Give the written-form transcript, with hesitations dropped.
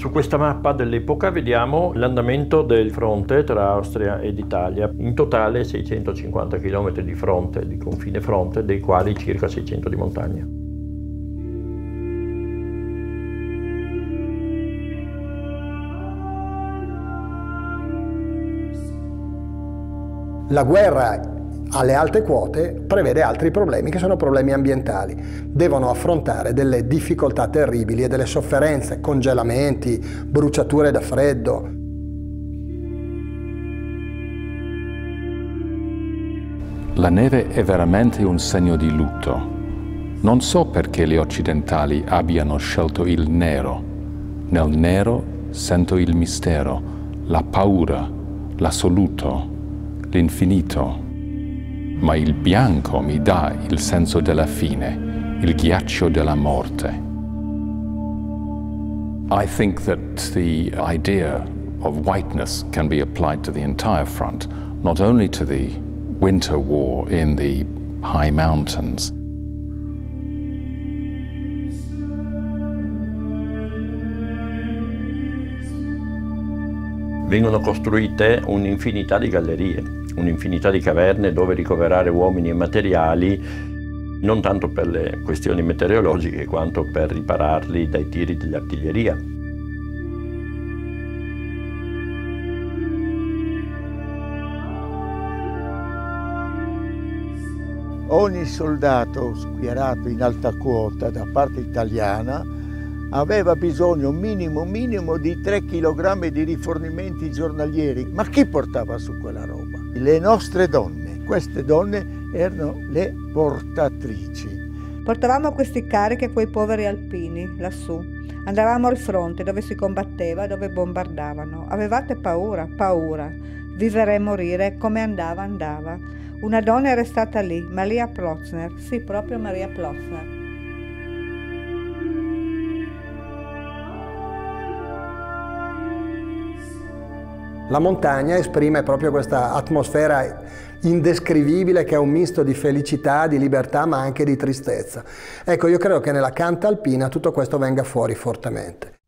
Su questa mappa dell'epoca vediamo l'andamento del fronte tra Austria ed Italia. In totale 650 km di fronte, di confine fronte, dei quali circa 600 di montagna. La guerra alle alte quote prevede altri problemi che sono problemi ambientali. Devono affrontare delle difficoltà terribili e delle sofferenze, congelamenti, bruciature da freddo. La neve è veramente un segno di lutto. Non so perché gli occidentali abbiano scelto il nero. Nel nero sento il mistero, la paura, l'assoluto, l'infinito. Ma il bianco mi dà il senso della fine, il ghiaccio della morte. I think that the idea of whiteness can be applied to the entire front, not only to the winter war in the high mountains. Vengono costruite un'infinità di gallerie, un'infinità di caverne dove ricoverare uomini e materiali, non tanto per le questioni meteorologiche quanto per ripararli dai tiri dell'artiglieria. Ogni soldato schierato in alta quota da parte italiana aveva bisogno minimo di 3 kg di rifornimenti giornalieri. Ma chi portava su quella roba? Le nostre donne. Queste donne erano le portatrici. Portavamo questi carichi a quei poveri alpini, lassù. Andavamo al fronte dove si combatteva, dove bombardavano. Avevate paura? Paura. Vivere e morire, come andava, andava. Una donna è restata lì, Maria Plotzner. Sì, proprio Maria Plotzner. La montagna esprime proprio questa atmosfera indescrivibile che è un misto di felicità, di libertà, ma anche di tristezza. Ecco, io credo che nella canta alpina tutto questo venga fuori fortemente.